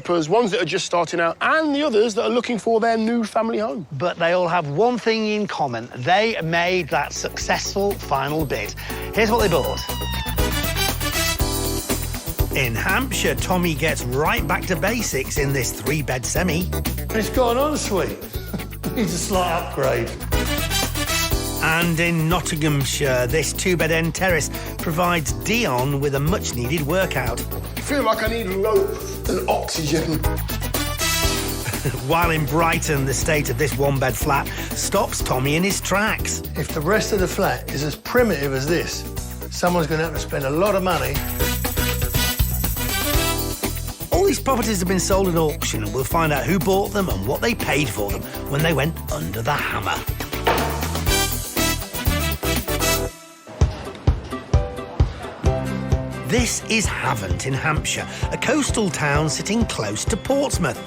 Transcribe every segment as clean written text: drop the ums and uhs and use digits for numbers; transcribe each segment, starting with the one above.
Ones that are just starting out, and the others that are looking for their new family home. But they all have one thing in common. They made that successful final bid. Here's what they bought. In Hampshire, Tommy gets right back to basics in this 3-bed semi. It's got an ensuite. Needs a slight upgrade. And in Nottinghamshire, this 2-bed end terrace provides Dion with a much-needed workout. I feel like I need rope and oxygen. While in Brighton, the state of this 1-bed flat stops Tommy in his tracks. If the rest of the flat is as primitive as this, someone's going to have to spend a lot of money. All these properties have been sold at auction, and we'll find out who bought them and what they paid for them when they went under the hammer. This is Havant in Hampshire, a coastal town sitting close to Portsmouth,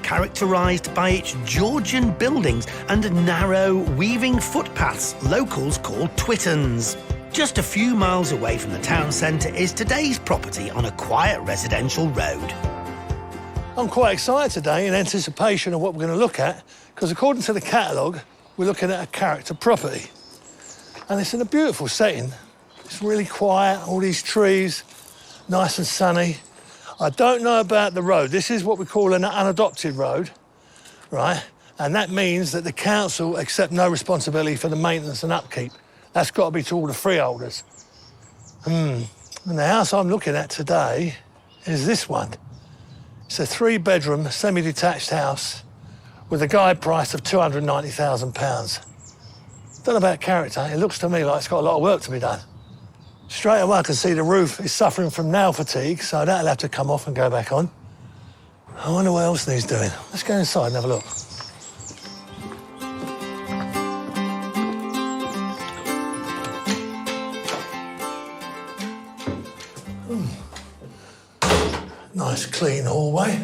characterised by its Georgian buildings and narrow, weaving footpaths locals call twittons. Just a few miles away from the town centre is today's property on a quiet residential road. I'm quite excited today in anticipation of what we're going to look at, because according to the catalogue, we're looking at a character property. And it's in a beautiful setting. It's really quiet, all these trees, nice and sunny. I don't know about the road. This is what we call an unadopted road, right? And that means that the council accept no responsibility for the maintenance and upkeep. That's got to be to all the freeholders. And the house I'm looking at today is this one. It's a 3-bedroom, semi-detached house with a guide price of £290,000. Don't know about character. It looks to me like it's got a lot of work to be done. Straight away, I can see the roof is suffering from nail fatigue, so that'll have to come off and go back on. I wonder what else needs doing. Let's go inside and have a look. Nice, clean hallway.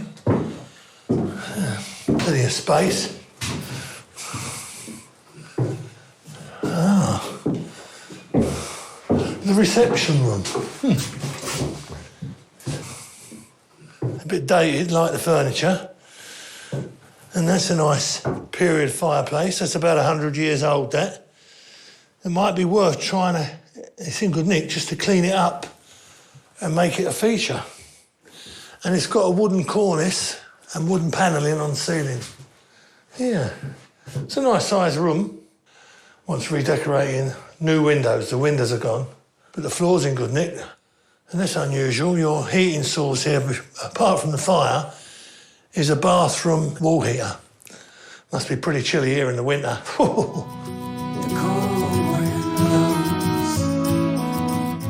Plenty of space. The reception room. A bit dated, like the furniture. And that's a nice period fireplace. That's about 100 years old, that. It might be worth trying to, it's in good nick, just to clean it up and make it a feature. And it's got a wooden cornice and wooden panelling on the ceiling. Yeah, it's a nice sized room. Wants redecorating, new windows. The windows are gone. But the floor's in good nick. And that's unusual. Your heating source here, apart from the fire, is a bathroom wall heater. Must be pretty chilly here in the winter.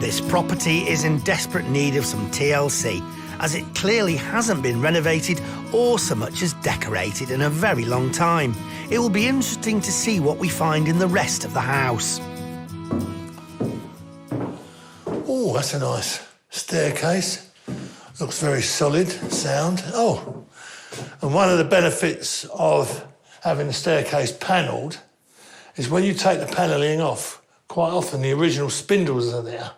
This property is in desperate need of some TLC, as it clearly hasn't been renovated or so much as decorated in a very long time. It will be interesting to see what we find in the rest of the house. Oh, that's a nice staircase. Looks very solid, sound. Oh, and one of the benefits of having the staircase panelled is when you take the panelling off, quite often the original spindles are there.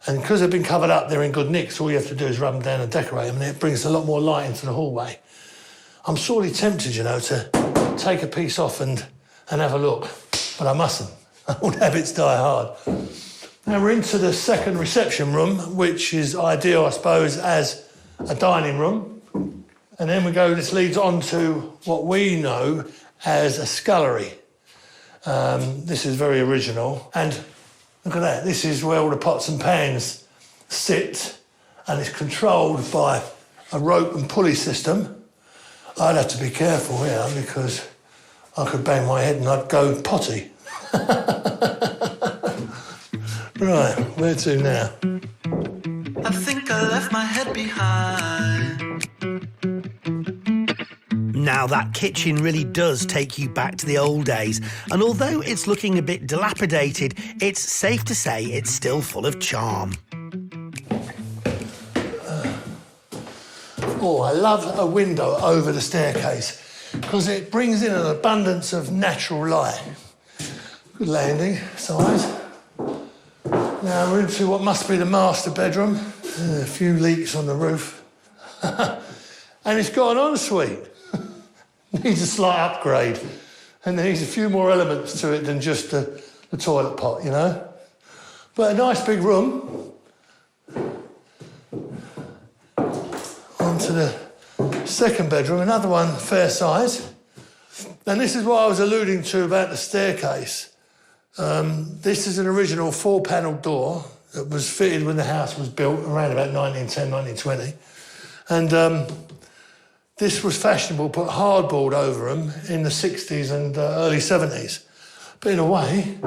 And because they've been covered up, they're in good nick, so all you have to do is rub them down and decorate them, and it brings a lot more light into the hallway. I'm sorely tempted, you know, to take a piece off and have a look, but I mustn't. Old habits die hard. Now we're into the second reception room, which is ideal, I suppose, as a dining room. And then this leads on to what we know as a scullery. This is very original. And look at that, this is where all the pots and pans sit, and it's controlled by a rope and pulley system. I'd have to be careful here because I could bang my head and I'd go potty. Right, where to now? I think I left my head behind. Now, that kitchen really does take you back to the old days, and although it's looking a bit dilapidated, it's safe to say it's still full of charm. Oh, I love a window over the staircase because it brings in an abundance of natural light. Good landing size. Now we're into what must be the master bedroom. A few leaks on the roof. And it's got an ensuite. Needs a slight upgrade. And there needs a few more elements to it than just the toilet pot, you know? But a nice big room. Onto the second bedroom, another one fair size. And this is what I was alluding to about the staircase. This is an original 4-panel door that was fitted when the house was built around about 1910, 1920. And this was fashionable, put hardboard over them in the 60s and early 70s. But in a way,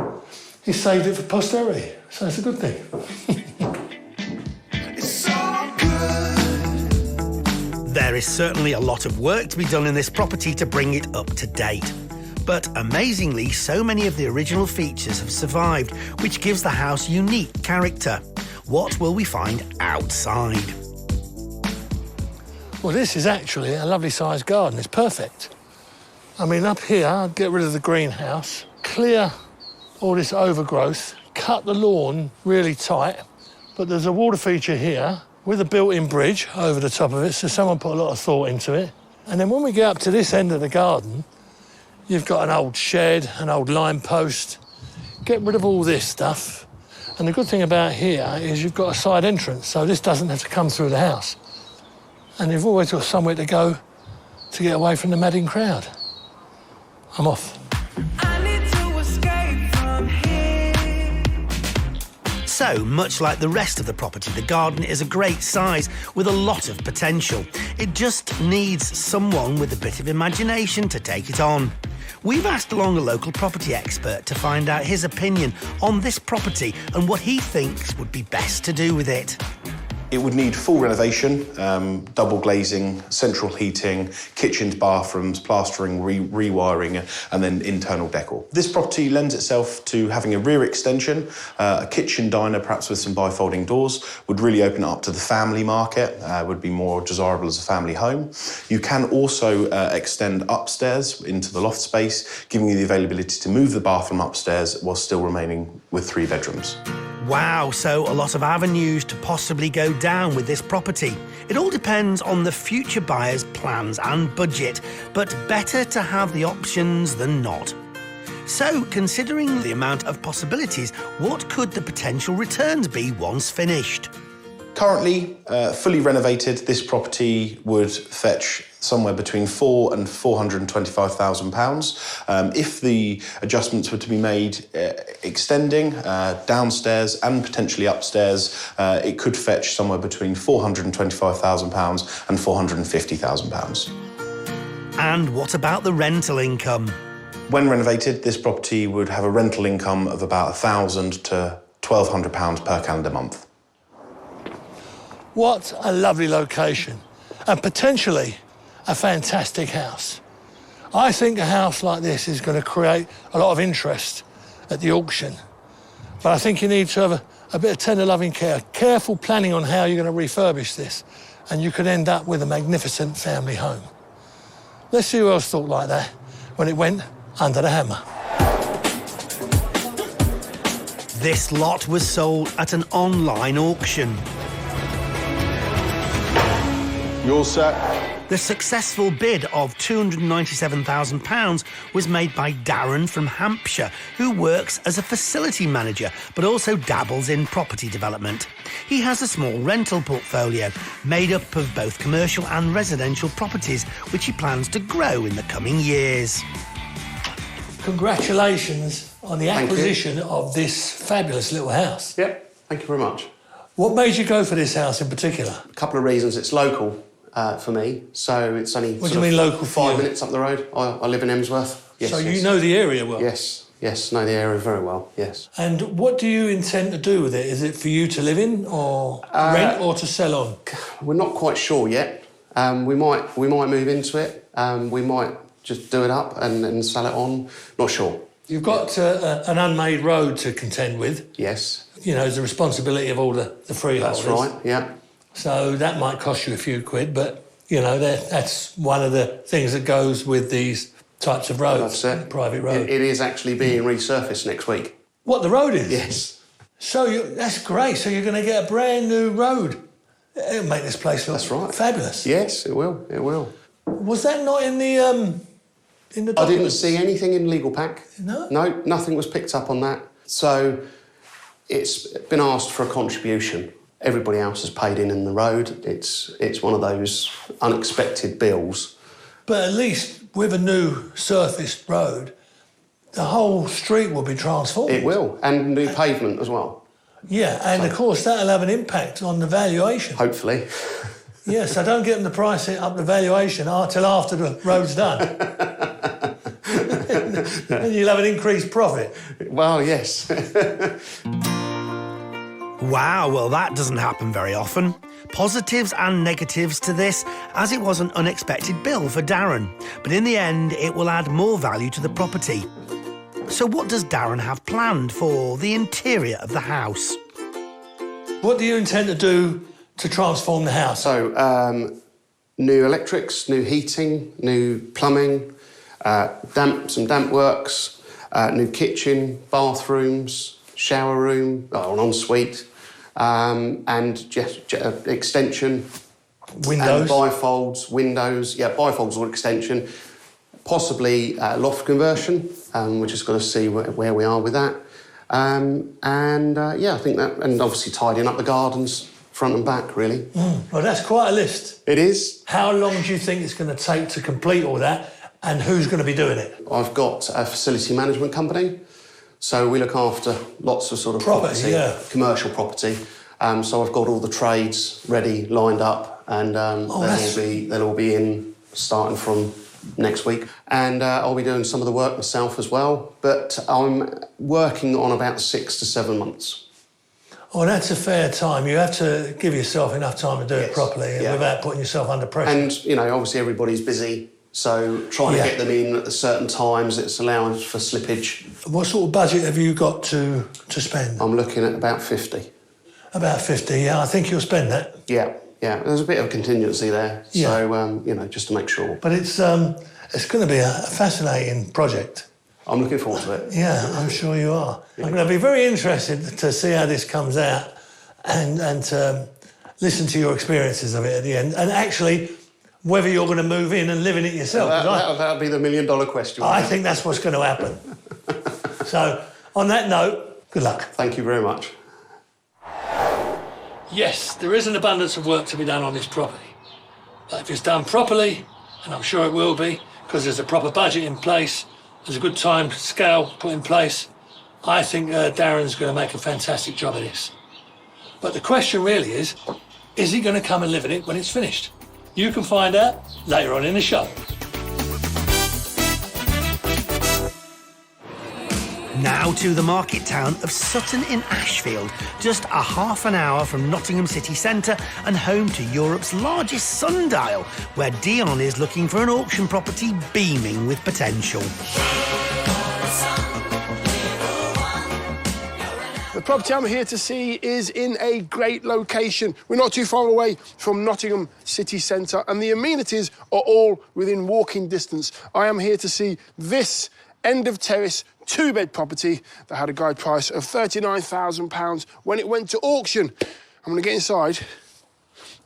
he saved it for posterity, so it's a good thing. It's so good. There is certainly a lot of work to be done in this property to bring it up to date. But amazingly, so many of the original features have survived, which gives the house unique character. What will we find outside? Well, this is actually a lovely sized garden. It's perfect. I mean, up here, I'd get rid of the greenhouse, clear all this overgrowth, cut the lawn really tight, but there's a water feature here with a built-in bridge over the top of it, so someone put a lot of thought into it. And then when we get up to this end of the garden, you've got an old shed, an old line post. Get rid of all this stuff. And the good thing about here is you've got a side entrance, so this doesn't have to come through the house. And you've always got somewhere to go to get away from the madding crowd. I'm off. I need to escape from here. So, much like the rest of the property, the garden is a great size with a lot of potential. It just needs someone with a bit of imagination to take it on. We've asked along a local property expert to find out his opinion on this property and what he thinks would be best to do with it. It would need full renovation, double glazing, central heating, kitchens, bathrooms, plastering, rewiring, and then internal decor. This property lends itself to having a rear extension, a kitchen diner, perhaps with some bifolding doors, would really open it up to the family market, would be more desirable as a family home. You can also extend upstairs into the loft space, giving you the availability to move the bathroom upstairs while still remaining with 3 bedrooms. Wow, so a lot of avenues to possibly go down with this property. It all depends on the future buyer's plans and budget, but better to have the options than not. So, considering the amount of possibilities, what could the potential returns be once finished? Currently, fully renovated, this property would fetch somewhere between £400,000 and £425,000. If the adjustments were to be made extending downstairs and potentially upstairs, it could fetch somewhere between £425,000 and £450,000. And what about the rental income? When renovated, this property would have a rental income of about £1,000 to £1,200 per calendar month. What a lovely location, and potentially a fantastic house. I think a house like this is going to create a lot of interest at the auction, but I think you need to have a bit of tender loving care, careful planning on how you're going to refurbish this, and you could end up with a magnificent family home. Let's see who else thought like that when it went under the hammer. This lot was sold at an online auction. You're set. The successful bid of £297,000 was made by Darren from Hampshire, who works as a facility manager, but also dabbles in property development. He has a small rental portfolio made up of both commercial and residential properties, which he plans to grow in the coming years. Congratulations on the acquisition of this fabulous little house. Yep, thank you very much. What made you go for this house in particular? A couple of reasons. It's local for me, so it's only What do you mean local for 5 you? minutes up the road. I live in Emsworth. Yes, So yes. you know the area well? Yes, know the area very well, yes. And what do you intend to do with it? Is it for you to live in or rent or to sell on? We're not quite sure yet. We might move into it. We might just do it up and sell it on. Not sure. You've got an unmade road to contend with. Yes. You know, it's the responsibility of all the freeholders. That's right, yeah. So that might cost you a few quid, but, you know, that's one of the things that goes with these types of roads, That's it. private road. It is actually being resurfaced next week. What, the road is? Yes. So that's great. So you're going to get a brand new road It'll make this place look That's right. fabulous. Yes, it will. It will. Was that not in the documents? I didn't see anything in legal pack. No? No, nothing was picked up on that. So it's been asked for a contribution. Everybody else has paid in the road. It's one of those unexpected bills. But at least with a new surfaced road, the whole street will be transformed. It will, and new pavement as well. Yeah, and of course that'll have an impact on the valuation. Hopefully. Yeah, so don't get them to price it up the valuation till after the road's done. And you'll have an increased profit. Well, yes. Wow, well, that doesn't happen very often. Positives and negatives to this, as it was an unexpected bill for Darren. But in the end, it will add more value to the property. So what does Darren have planned for the interior of the house? What do you intend to do to transform the house? So, new electrics, new heating, new plumbing, some damp works, new kitchen, bathrooms, shower room, an ensuite, and just extension. Windows? And bifolds, windows, bifolds or extension. Possibly loft conversion. We're just going to see where we are with that. I think that, and obviously tidying up the gardens, front and back, really. Well, that's quite a list. It is. How long do you think it's going to take to complete all that, and who's going to be doing it? I've got a facility management company, so we look after lots of sort of property, commercial property. So I've got all the trades ready, lined up, and they'll all be in starting from next week. And I'll be doing some of the work myself as well, but I'm working on about 6 to 7 months. Oh, that's a fair time. You have to give yourself enough time to do it properly without putting yourself under pressure. And, obviously everybody's busy, so trying to get them in at certain times, it's allowing for slippage. What sort of budget have you got to spend? I'm looking at about 50. About 50, yeah. I think you'll spend that. Yeah. There's a bit of contingency there, so, just to make sure. But it's going to be a fascinating project. I'm looking forward to it. Yeah, I'm sure you are. I'm going to be very interested to see how this comes out and to listen to your experiences of it at the end, and actually whether you're going to move in and live in it yourself. That'll be the million-dollar question. I think that's what's going to happen. So, on that note, good luck. Thank you very much. Yes, there is an abundance of work to be done on this property. But if it's done properly, and I'm sure it will be, because there's a proper budget in place, there's a good time scale put in place, I think Darren's going to make a fantastic job of this. But the question really is he going to come and live in it when it's finished? You can find out later on in the show. Now to the market town of Sutton in Ashfield, just a half an hour from Nottingham city centre and home to Europe's largest sundial, where Dion is looking for an auction property beaming with potential. The property I'm here to see is in a great location. We're not too far away from Nottingham city centre, and the amenities are all within walking distance. I am here to see this end of terrace 2-bed property that had a guide price of £39,000 when it went to auction. I'm going to get inside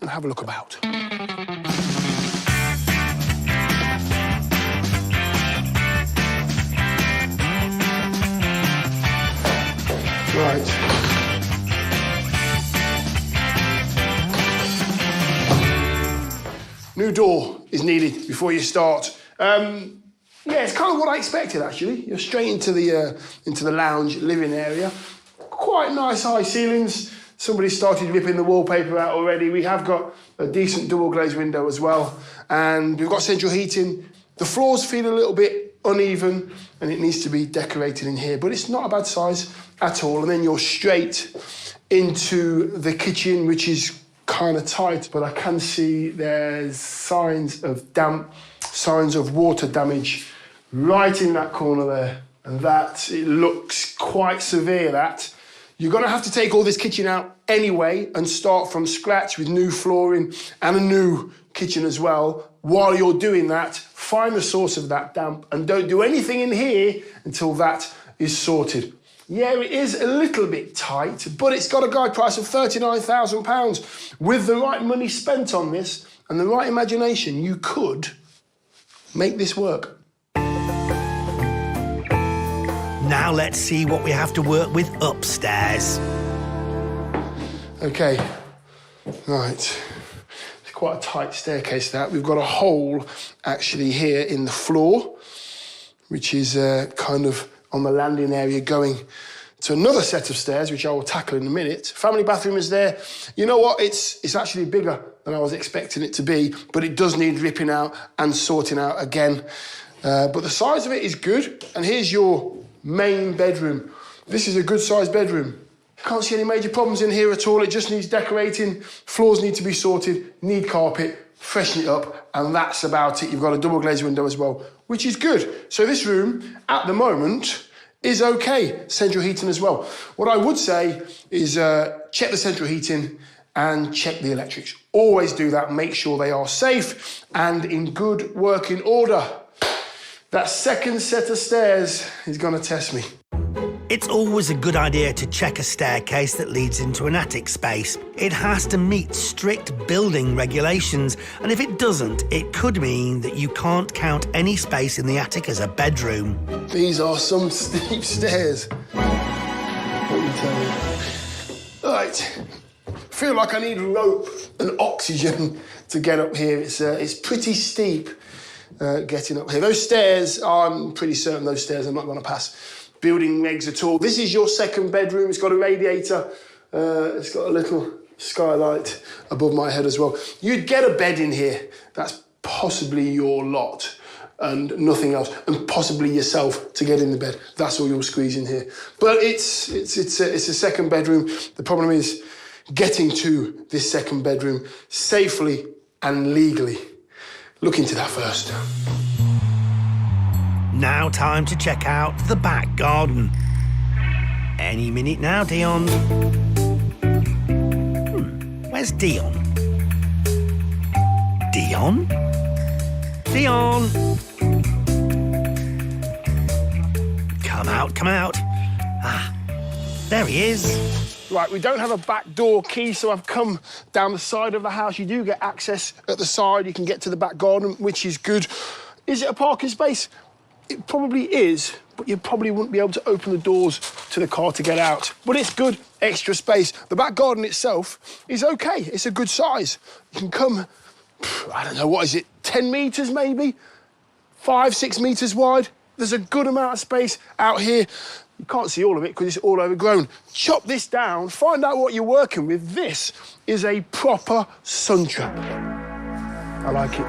and have a look about. Right. New door is needed before you start. Yeah, it's kind of what I expected, actually. You're straight into the lounge living area. Quite nice high ceilings. Somebody's started ripping the wallpaper out already. We have got a decent double glazed window as well. And we've got central heating. The floors feel a little bit uneven and it needs to be decorated in here, but it's not a bad size at all. And then you're straight into the kitchen, which is kind of tight, but I can see there's signs of damp, signs of water damage right in that corner there. And that, it looks quite severe, that. You're going to have to take all this kitchen out anyway and start from scratch with new flooring and a new kitchen as well. While you're doing that, find the source of that damp and don't do anything in here until that is sorted. Yeah, it is a little bit tight, but it's got a guide price of £39,000. With the right money spent on this and the right imagination, you could make this work. Now let's see what we have to work with upstairs. OK, right. It's quite a tight staircase, that. We've got a hole, actually, here in the floor, which is kind of on the landing area going to another set of stairs, which I will tackle in a minute. Family bathroom is there. You know what? It's actually bigger than I was expecting it to be, but it does need ripping out and sorting out again. But the size of it is good. And here's your main bedroom. This is a good-sized bedroom. Can't see any major problems in here at all. It just needs decorating. Floors need to be sorted, need carpet, freshen it up, and that's about it. You've got a double glazed window as well, which is good. So this room, at the moment, is okay. Central heating as well. What I would say is check the central heating and check the electrics. Always do that. Make sure they are safe and in good working order. That second set of stairs is going to test me. It's always a good idea to check a staircase that leads into an attic space. It has to meet strict building regulations, and if it doesn't, it could mean that you can't count any space in the attic as a bedroom. These are some steep stairs. Let me tell you. Right. Feel like I need rope and oxygen to get up here. It's pretty steep getting up here. Those stairs, I'm pretty certain those stairs are not going to pass building regs at all. This is your second bedroom. It's got a radiator. It's got a little skylight above my head as well. You'd get a bed in here. That's possibly your lot and nothing else, and possibly yourself to get in the bed. That's all you'll squeeze in here. But it's a second bedroom. The problem is getting to this second bedroom safely and legally. Look into that first. Now time to check out the back garden. Any minute now, Dion. Where's Dion? Dion? Dion! Come out, come out. Ah, there he is. Right, we don't have a back door key, so I've come down the side of the house. You do get access at the side. You can get to the back garden, which is good. Is it a parking space? It probably is, but you probably wouldn't be able to open the doors to the car to get out. But it's good extra space. The back garden itself is okay. It's a good size. You can come, I don't know, what is it, 10 metres maybe? 5, 6 metres wide. There's a good amount of space out here. You can't see all of it because it's all overgrown. Chop this down, find out what you're working with. This is a proper sun trap. I like it.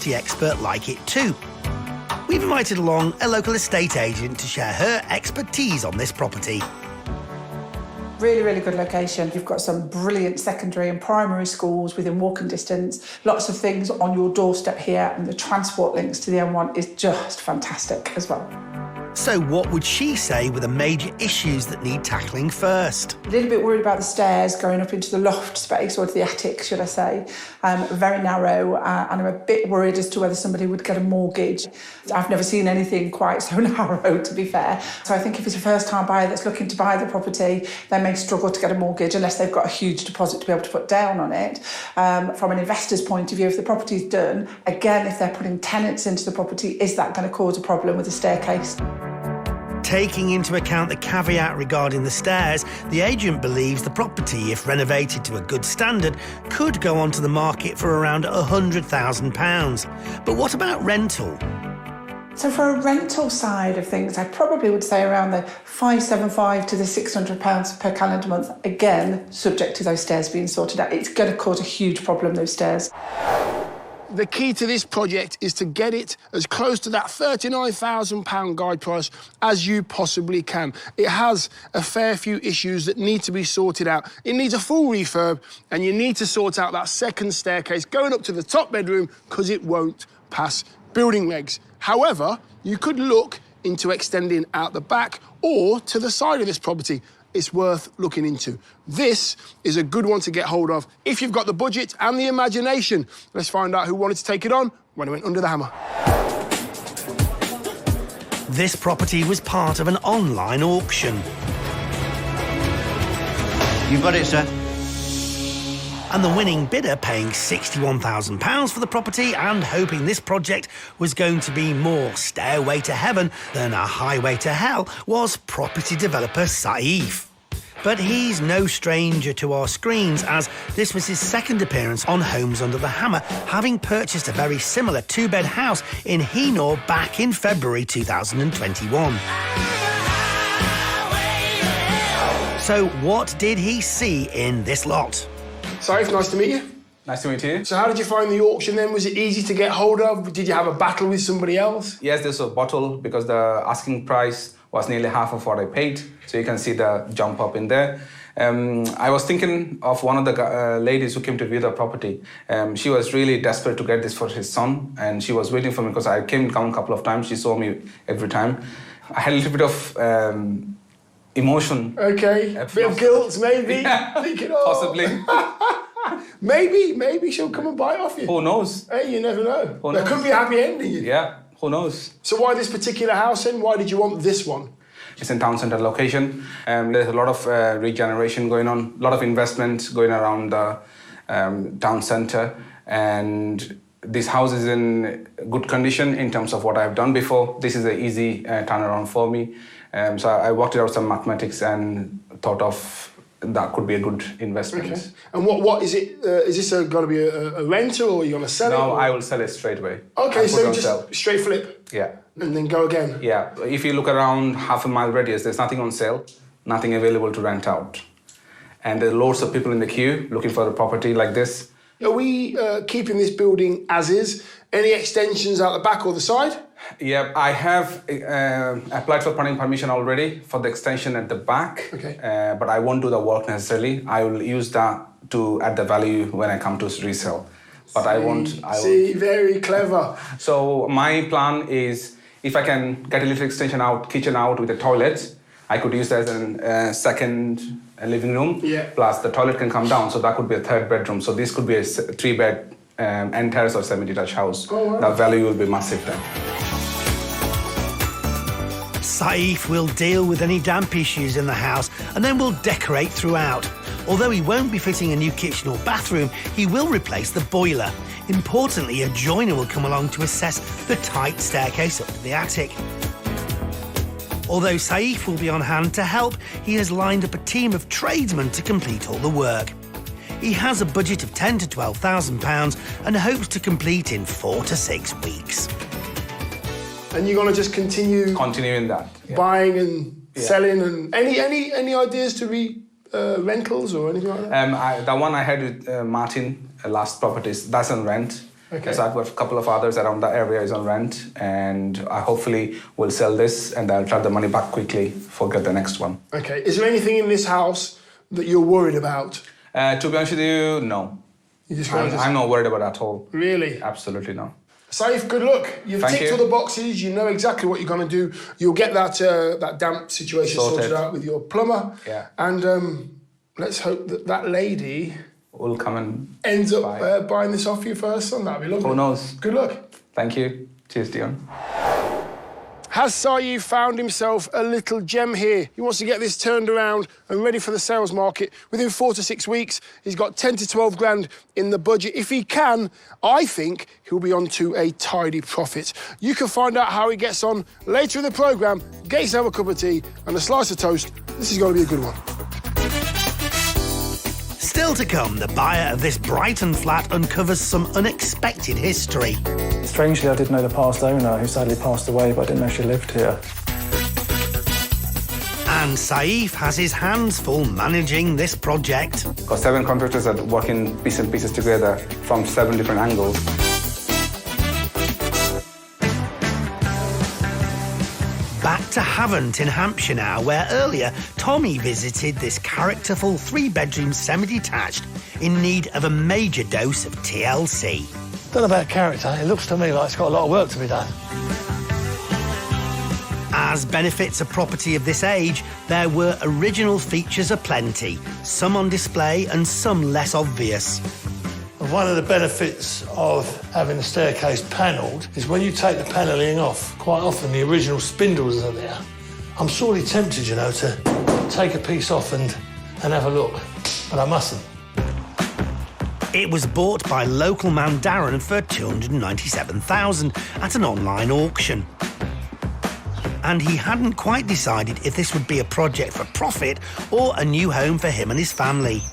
Expert like it too. We've invited along a local estate agent to share her expertise on this property. Really, really good location. You've got some brilliant secondary and primary schools within walking distance. Lots of things on your doorstep here, and the transport links to the M1 is just fantastic as well. So what would she say were the major issues that need tackling first? A little bit worried about the stairs going up into the loft space, or to the attic, should I say. Very narrow, and I'm a bit worried as to whether somebody would get a mortgage. I've never seen anything quite so narrow, to be fair. So I think if it's a first-time buyer that's looking to buy the property, they may struggle to get a mortgage unless they've got a huge deposit to be able to put down on it. From an investor's point of view, if the property's done, again, if they're putting tenants into the property, is that going to cause a problem with the staircase? Taking into account the caveat regarding the stairs, the agent believes the property, if renovated to a good standard, could go onto the market for around £100,000. But what about rental? So for a rental side of things, I probably would say around the £575 to the £600 per calendar month. Again, subject to those stairs being sorted out. It's going to cause a huge problem, those stairs. The key to this project is to get it as close to that £39,000 guide price as you possibly can. It has a fair few issues that need to be sorted out. It needs a full refurb, and you need to sort out that second staircase going up to the top bedroom because it won't pass building regs. However, you could look into extending out the back or to the side of this property. it's worth looking into. This is a good one to get hold of if you've got the budget and the imagination. Let's find out who wanted to take it on when it went under the hammer. This property was part of an online auction. You've got it, sir. And the winning bidder, paying £61,000 for the property and hoping this project was going to be more stairway to heaven than a highway to hell, was property developer Saif. But he's no stranger to our screens, as this was his second appearance on Homes Under the Hammer, having purchased a very similar two-bed house in Heenor back in February 2021. So what did he see in this lot? Saif, nice to meet you. Nice to meet you. So how did you find the auction then? Was it easy to get hold of? Did you have a battle with somebody else? Yes, there's a battle because the asking price was nearly half of what I paid. So you can see the jump up in there. I was thinking of one of the ladies who came to view the property. She was really desperate to get this for his son, and she was waiting for me because I came down a couple of times. She saw me every time. I had a little bit of emotion. Okay, a bit of guilt, maybe. Thinking, Possibly. maybe she'll come and buy it off you. Who knows? Hey, you never know. Who There knows? could be a happy ending. Yeah, who knows? So why this particular house then? Why did you want this one? It's in town centre location. There's a lot of regeneration going on, a lot of investment going around the town centre, and this house is in good condition in terms of what I've done before. This is an easy turnaround for me. So I worked out some mathematics and thought of that could be a good investment. Okay. And what is it? Is this going to be a rental, or are you going to sell it? No, or? I will sell it straight away. Okay, so just straight flip? Yeah. And then go again? Yeah. If you look around half a mile radius, there's nothing on sale, nothing available to rent out. And there are loads of people in the queue looking for a property like this. Are we keeping this building as is? Any extensions out the back or the side? Yeah, I have applied for planning permission already for the extension at the back. Okay. But I won't do the work necessarily. I will use that to add the value when I come to resell. But I won't. Very clever. So my plan is, if I can get a little extension out, kitchen out with a toilet, I could use that as a second living room. Yeah. Plus the toilet can come down, so that could be a third bedroom. So this could be a 3-bed end terrace or semi-detached house. Oh, wow. The value will be massive then. Saif will deal with any damp issues in the house and then will decorate throughout. Although he won't be fitting a new kitchen or bathroom, he will replace the boiler. Importantly, a joiner will come along to assess the tight staircase up to the attic. Although Saif will be on hand to help, he has lined up a team of tradesmen to complete all the work. He has a budget of £10,000 to £12,000 and hopes to complete in 4 to 6 weeks. And you're going to just continue Continuing that. Yeah. buying and selling, and any ideas to be rentals or anything like that? The one I had with Martin, last properties, that's on rent. Okay. So I've got a couple of others around the area is on rent, and I hopefully will sell this and I'll try the money back quickly for get the next one. Okay. Is there anything in this house that you're worried about? To be honest with you, no. You just I'm not worried about it at all. Really? Absolutely no. Saif, good luck. You've Thank ticked you. all the boxes. You know exactly what you're going to do. You'll get that damp situation sorted out with your plumber. Yeah. And let's hope that lady Will come and ends up buying this off you first son. That'd be lovely. Who knows? Good luck. Thank you. Cheers, Dion. Has Saif found himself a little gem here? He wants to get this turned around and ready for the sales market within 4 to 6 weeks. He's got 10 to 12 grand in the budget. If he can, I think he'll be on to a tidy profit. You can find out how he gets on later in the programme. Get yourself a cup of tea and a slice of toast. This is going to be a good one. Still to come, the buyer of this Brighton flat uncovers some unexpected history. Strangely, I did know the past owner, who sadly passed away, but I didn't know she lived here. And Saif has his hands full managing this project. Got 7 contractors that work in bits and pieces together from 7 different angles. Back to Havant in Hampshire now, where earlier Tommy visited this characterful 3-bedroom semi-detached in need of a major dose of TLC. Don't know about character, it looks to me like it's got a lot of work to be done. As benefits a property of this age, there were original features aplenty, some on display and some less obvious. And one of the benefits of having the staircase panelled is when you take the panelling off, quite often the original spindles are there. I'm sorely tempted, you know, to take a piece off and have a look, but I mustn't. It was bought by local man Darren for $297,000 at an online auction. And he hadn't quite decided if this would be a project for profit or a new home for him and his family.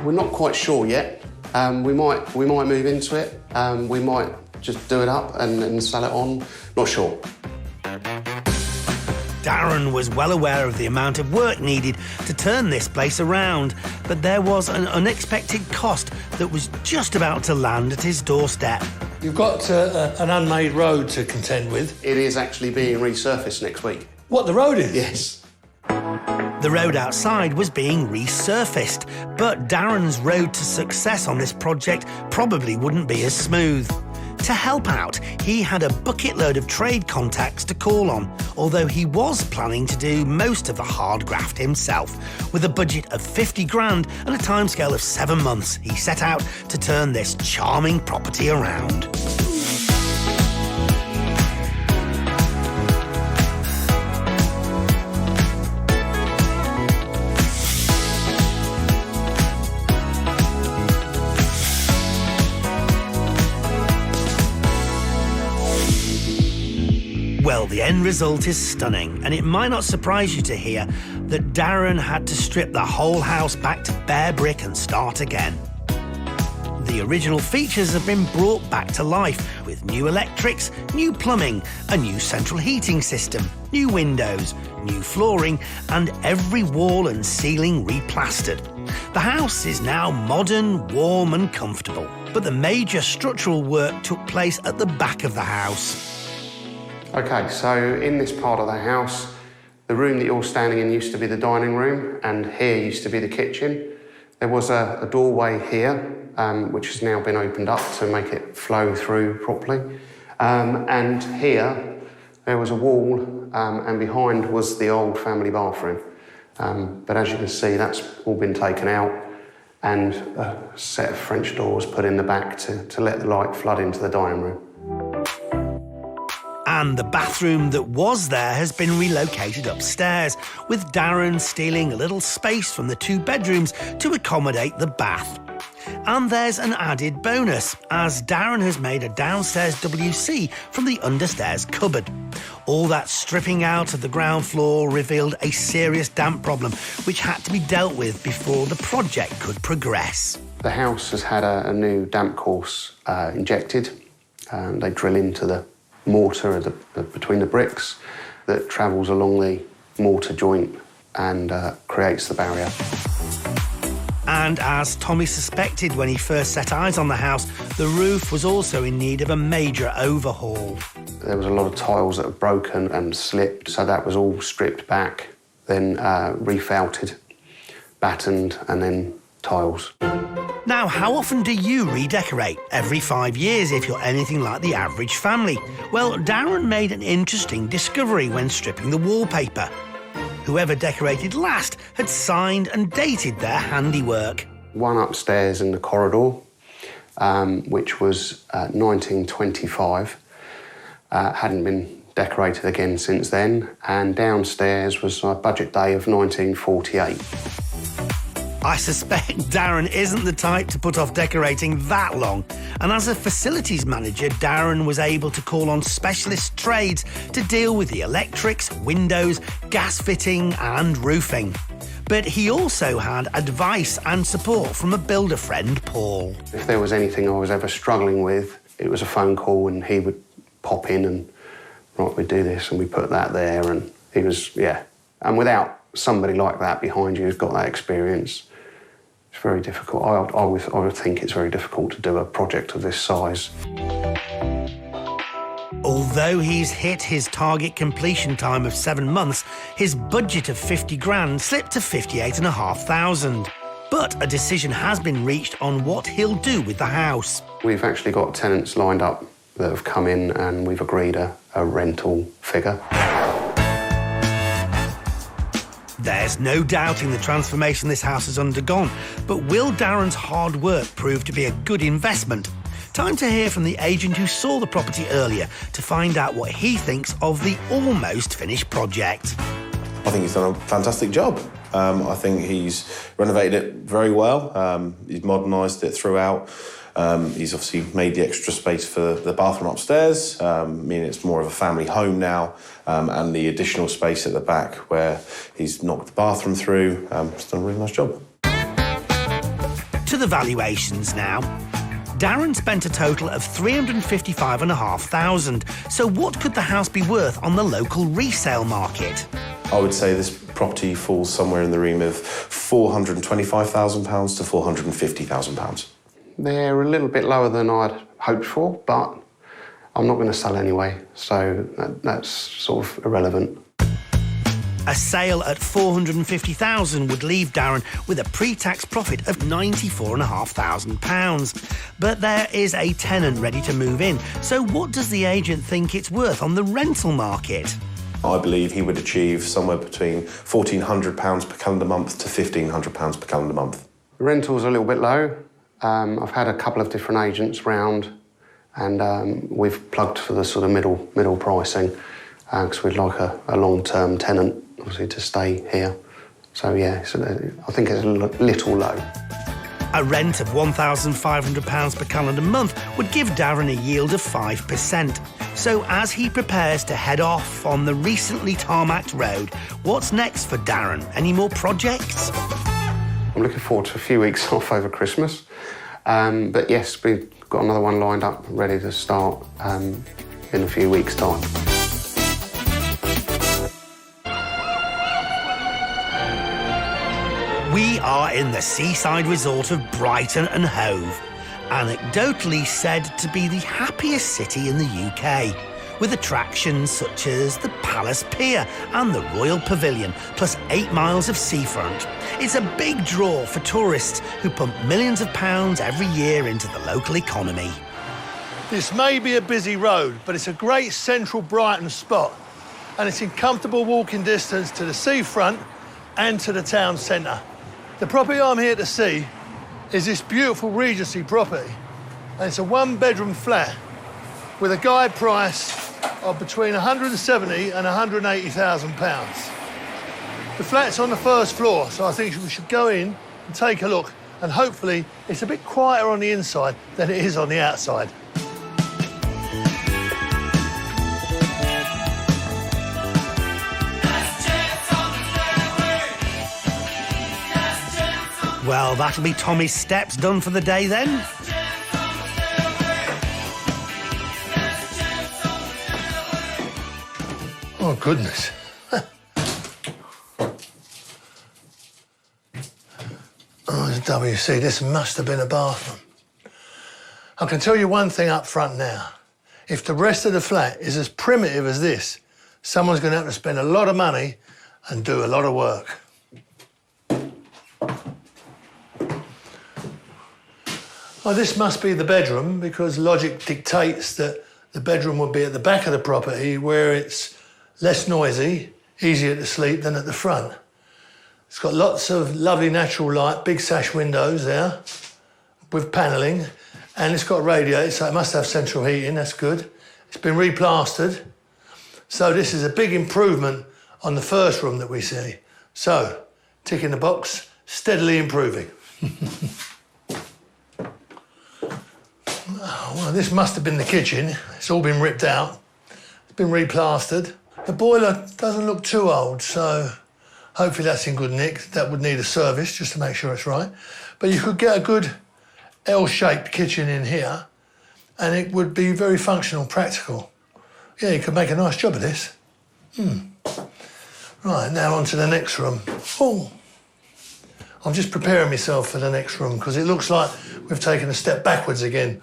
We're not quite sure yet. We might move into it. We might just do it up and sell it on. Not sure. Darren was well aware of the amount of work needed to turn this place around, but there was an unexpected cost that was just about to land at his doorstep. You've got an unmade road to contend with. It is actually being resurfaced next week. What, the road is? Yes. The road outside was being resurfaced, but Darren's road to success on this project probably wouldn't be as smooth. To help out, he had a bucket load of trade contacts to call on, although he was planning to do most of the hard graft himself. With a budget of 50 grand and a timescale of 7 months, he set out to turn this charming property around. Well, the end result is stunning, and it might not surprise you to hear that Darren had to strip the whole house back to bare brick and start again. The original features have been brought back to life with new electrics, new plumbing, a new central heating system, new windows, new flooring, and every wall and ceiling replastered. The house is now modern, warm and comfortable, but the major structural work took place at the back of the house. OK, so in this part of the house, the room that you're standing in used to be the dining room, and here used to be the kitchen. There was a doorway here, which has now been opened up to make it flow through properly. And here, there was a wall, and behind was the old family bathroom. But as you can see, that's all been taken out, and a set of French doors put in the back to let the light flood into the dining room. And the bathroom that was there has been relocated upstairs, with Darren stealing a little space from the 2 bedrooms to accommodate the bath. And there's an added bonus, as Darren has made a downstairs WC from the understairs cupboard. All that stripping out of the ground floor revealed a serious damp problem, which had to be dealt with before the project could progress. The house has had a new damp course injected. They drill into the mortar between the bricks that travels along the mortar joint and creates the barrier. And as Tommy suspected when he first set eyes on the house, the roof was also in need of a major overhaul. There was a lot of tiles that had broken and slipped, so that was all stripped back, then refelted, battened, and then tiles. Now, how often do you redecorate? Every 5 years if you're anything like the average family. Well, Darren made an interesting discovery when stripping the wallpaper. Whoever decorated last had signed and dated their handiwork. One upstairs in the corridor, which was 1925, hadn't been decorated again since then, and downstairs was a budget day of 1948. I suspect Darren isn't the type to put off decorating that long, and as a facilities manager, Darren was able to call on specialist trades to deal with the electrics, windows, gas fitting and roofing. But he also had advice and support from a builder friend, Paul. If there was anything I was ever struggling with, it was a phone call and he would pop in and, right, we do this and we put that there, and he was, yeah. And without somebody like that behind you who's got that experience, it's very difficult. I would think it's very difficult to do a project of this size. Although he's hit his target completion time of 7 months, his budget of 50 grand slipped to 58,500. But a decision has been reached on what he'll do with the house. We've actually got tenants lined up that have come in and we've agreed a rental figure. There's no doubting the transformation this house has undergone, but will Darren's hard work prove to be a good investment? Time to hear from the agent who saw the property earlier to find out what he thinks of the almost finished project. I think he's done a fantastic job. I think he's renovated it very well. He's modernised it throughout. He's obviously made the extra space for the bathroom upstairs, meaning it's more of a family home now, and the additional space at the back where he's knocked the bathroom through. He's done a really nice job. To the valuations now. Darren spent a total of $355,500. So what could the house be worth on the local resale market? I would say this property falls somewhere in the realm of £425,000 to £450,000. They're a little bit lower than I'd hoped for, but I'm not going to sell anyway, so that's sort of irrelevant. A sale at $450,000 would leave Darren with a pre-tax profit of £94,500. But there is a tenant ready to move in, so what does the agent think it's worth on the rental market? I believe he would achieve somewhere between £1,400 per calendar month to £1,500 per calendar month. The rental's a little bit low. I've had a couple of different agents round, and we've plugged for the sort of middle pricing, because we'd like a long-term tenant, obviously, to stay here. So, yeah, I think it's a little low. A rent of £1,500 per calendar month would give Darren a yield of 5%. So as he prepares to head off on the recently tarmacked road, what's next for Darren? Any more projects? I'm looking forward to a few weeks off over Christmas. But yes, we've got another one lined up, ready to start in a few weeks' time. We are in the seaside resort of Brighton and Hove, anecdotally said to be the happiest city in the UK, with attractions such as the Palace Pier and the Royal Pavilion, plus 8 miles of seafront. It's a big draw for tourists who pump millions of pounds every year into the local economy. This may be a busy road, but it's a great central Brighton spot, and it's in comfortable walking distance to the seafront and to the town centre. The property I'm here to see is this beautiful Regency property, and it's a one-bedroom flat with a guide price of between £170,000 and £180,000. The flat's on the first floor, so I think we should go in and take a look, and hopefully it's a bit quieter on the inside than it is on the outside. Well, that'll be Tommy's steps done for the day then. Oh, goodness. Oh, it's WC. This must have been a bathroom. I can tell you one thing up front now. If the rest of the flat is as primitive as this, someone's going to have to spend a lot of money and do a lot of work. Oh, this must be the bedroom, because logic dictates that the bedroom would be at the back of the property where it's less noisy, easier to sleep than at the front. It's got lots of lovely natural light, big sash windows there with panelling, and it's got a radiator, so it must have central heating, that's good. It's been replastered, so this is a big improvement on the first room that we see. So, ticking the box, steadily improving. Oh, well, this must have been the kitchen. It's all been ripped out. It's been replastered. The boiler doesn't look too old, so hopefully that's in good nick. That would need a service just to make sure it's right. But you could get a good L-shaped kitchen in here, and it would be very functional, practical. Yeah, you could make a nice job of this. Right, now on to the next room. Oh, I'm just preparing myself for the next room because it looks like we've taken a step backwards again.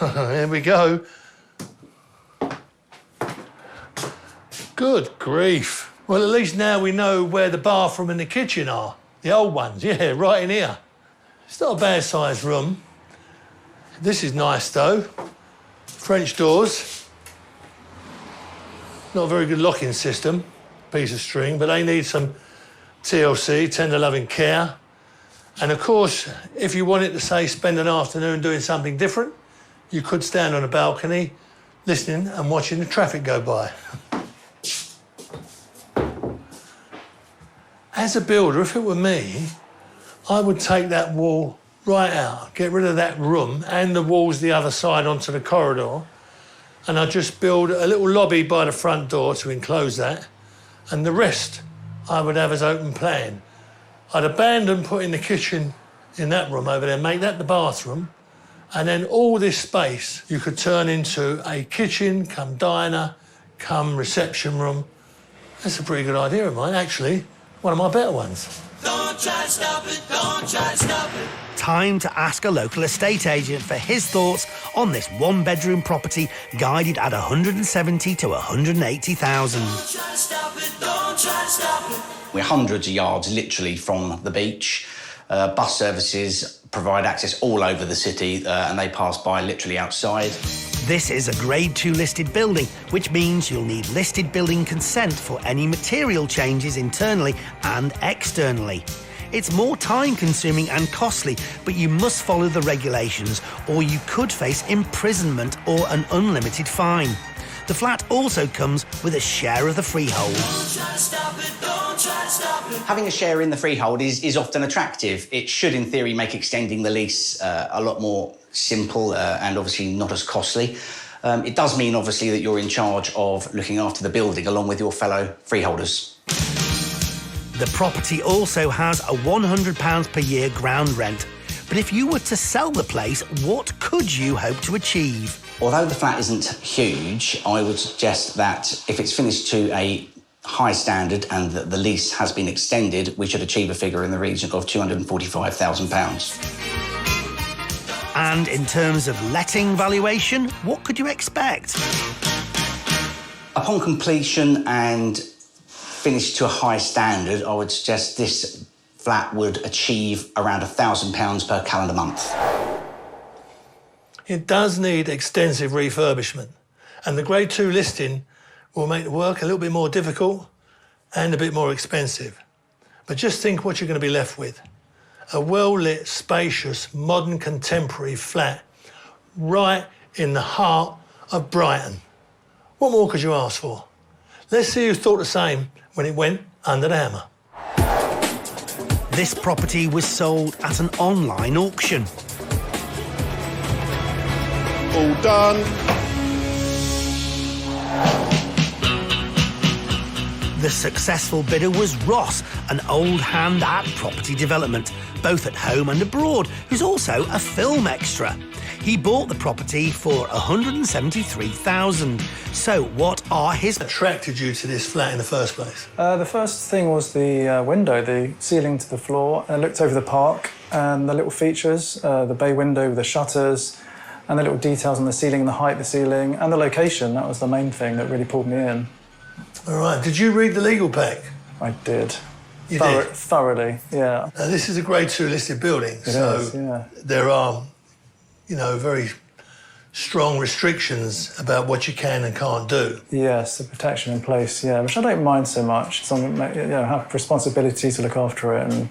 Here we go. Good grief. Well, at least now we know where the bathroom and the kitchen are. The old ones, yeah, right in here. It's not a bad-sized room. This is nice, though. French doors. Not a very good locking system, piece of string, but they need some TLC, tender loving care. And of course, if you wanted to, say, spend an afternoon doing something different, you could stand on a balcony, listening and watching the traffic go by. As a builder, if it were me, I would take that wall right out, get rid of that room and the walls the other side onto the corridor, and I'd just build a little lobby by the front door to enclose that, and the rest I would have as open plan. I'd abandon putting the kitchen in that room over there, make that the bathroom, and then all this space you could turn into a kitchen, come diner, come reception room. That's a pretty good idea of mine, actually. One of my better ones. Don't try to stop it, don't try to stop it. Time to ask a local estate agent for his thoughts on this one-bedroom property guided at 170 to 180,000. Don't try to stop it, don't try to stop it. We're hundreds of yards literally from the beach. Bus services provide access all over the city and they pass by literally outside. This is a Grade 2 listed building, which means you'll need listed building consent for any material changes internally and externally. It's more time-consuming and costly, but you must follow the regulations or you could face imprisonment or an unlimited fine. The flat also comes with a share of the freehold. Having a share in the freehold is often attractive. It should, in theory, make extending the lease a lot more simple and obviously not as costly. It does mean, obviously, that you're in charge of looking after the building along with your fellow freeholders. The property also has a £100 per year ground rent. But if you were to sell the place, what could you hope to achieve? Although the flat isn't huge, I would suggest that if it's finished to a high standard and that the lease has been extended, we should achieve a figure in the region of £245,000. And in terms of letting valuation, what could you expect? Upon completion and finished to a high standard, I would suggest this flat would achieve around £1,000 per calendar month. It does need extensive refurbishment, and the Grade 2 listing will make the work a little bit more difficult and a bit more expensive. But just think what you're going to be left with. A well-lit, spacious, modern, contemporary flat right in the heart of Brighton. What more could you ask for? Let's see who thought the same when it went under the hammer. This property was sold at an online auction. All done. The successful bidder was Ross, an old hand at property development, both at home and abroad, who's also a film extra. He bought the property for £173,000. So what are his... attracted you to this flat in the first place? The first thing was the window, the ceiling to the floor. I looked over the park and the little features, the bay window with the shutters, and the little details on the ceiling, the height of the ceiling, and the location. That was the main thing that really pulled me in. All right. Did you read the legal pack? I did. You did? Thoroughly, yeah. Now, this is a Grade 2 listed building, It is, yeah. There are, you know, very strong restrictions about what you can and can't do. Yes, the protection in place, yeah, which I don't mind so much. I have responsibility to look after it, and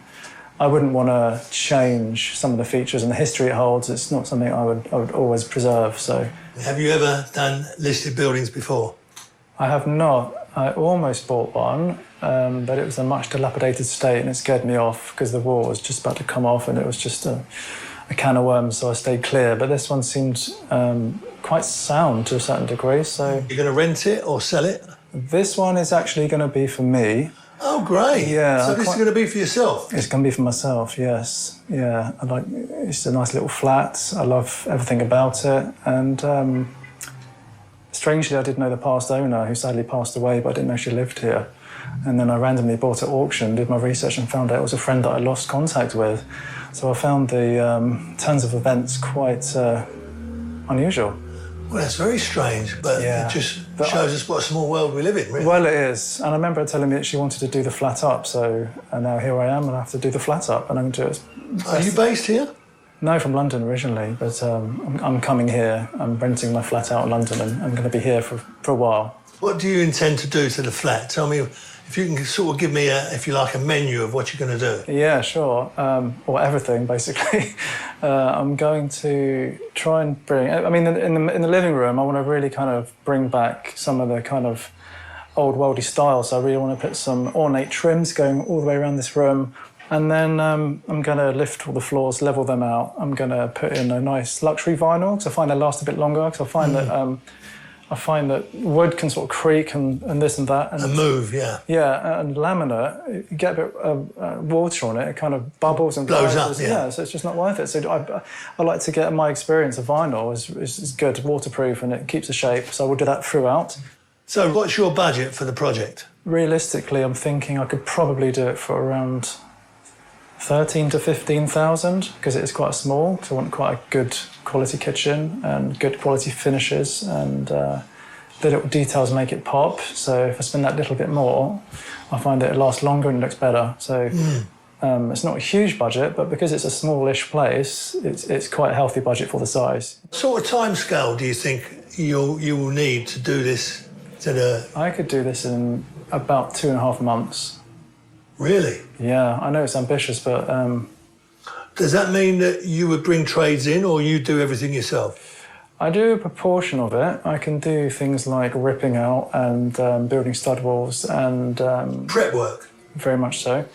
I wouldn't want to change some of the features and the history it holds. It's not something I would always preserve, so... Have you ever done listed buildings before? I have not. I almost bought one, but it was a much dilapidated state and it scared me off because the wall was just about to come off and it was just a can of worms, so I stayed clear. But this one seemed quite sound to a certain degree, so... You're going to rent it or sell it? This one is actually going to be for me. Oh, great. Yeah. So this is going to be for yourself? It's going to be for myself, yes. Yeah, it's a nice little flat. I love everything about it. And strangely, I did know the past owner, who sadly passed away, but I didn't know she lived here. And then I randomly bought at auction, did my research and found out it was a friend that I lost contact with. So I found the turns of events quite unusual. Well, that's very strange, but it just shows us what a small world we live in, really. Well, it is. And I remember her telling me that she wanted to do the flat up, so and now here I am, and I have to do the flat up, and I'm going to do it. Are you based here? No, from London originally, but I'm coming here. I'm renting my flat out in London, and I'm going to be here for a while. What do you intend to do to the flat? Tell me, if you can sort of give me, if you like, a menu of what you're going to do. Yeah, sure. Or everything, basically. I'm going to try and bring... I mean, in the living room, I want to really kind of bring back some of the kind of old worldy style. So I really want to put some ornate trims going all the way around this room. And then I'm going to lift all the floors, level them out. I'm going to put in a nice luxury vinyl, because I find they last a bit longer, because I find that wood can sort of creak and this and that. And move, yeah. Yeah, and laminate, you get a bit of water on it, it kind of bubbles and blows up, yeah. So it's just not worth it. So I like to get my experience of vinyl is good, waterproof, and it keeps the shape. So I will do that throughout. So what's your budget for the project? Realistically, I'm thinking I could probably do it for around 13 to 15,000, because it is quite small. So I want quite a good quality kitchen and good quality finishes, and the little details make it pop. So if I spend that little bit more, I find that it lasts longer and looks better. So it's not a huge budget, but because it's a smallish place, it's quite a healthy budget for the size. What sort of timescale do you think you will need to do this to the... I could do this in about 2.5 months. Really? Yeah, I know it's ambitious, but... Does that mean that you would bring trades in, or you do everything yourself? I do a proportion of it. I can do things like ripping out and building stud walls and... prep work? Very much so.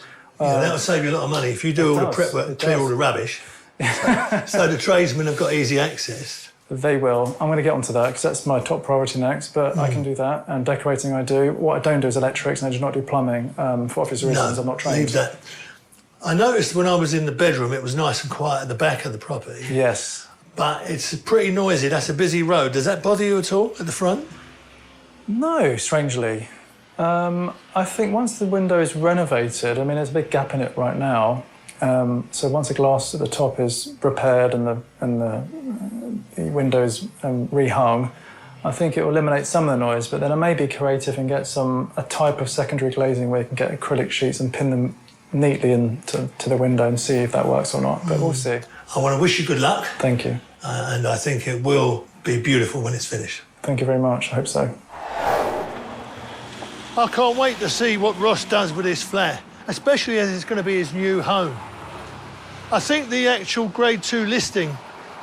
Yeah, that'll save you a lot of money if you do all the prep work and clear all the rubbish. So the tradesmen have got easy access. They will. I'm going to get onto that, because that's my top priority next, but I can do that. And decorating I do. What I don't do is electrics, and I do not do plumbing. For obvious reasons, I'm not trained. Leave that. I noticed when I was in the bedroom, it was nice and quiet at the back of the property. Yes. But it's pretty noisy. That's a busy road. Does that bother you at all at the front? No, strangely. I think once the window is renovated, I mean, there's a big gap in it right now. So once the glass at the top is repaired and the windows rehung, I think it will eliminate some of the noise. But then I may be creative and get a type of secondary glazing where you can get acrylic sheets and pin them neatly into the window and see if that works or not. But we'll see. I want to wish you good luck. Thank you. And I think it will be beautiful when it's finished. Thank you very much. I hope so. I can't wait to see what Ross does with this flat, especially as it's going to be his new home. I think the actual Grade 2 listing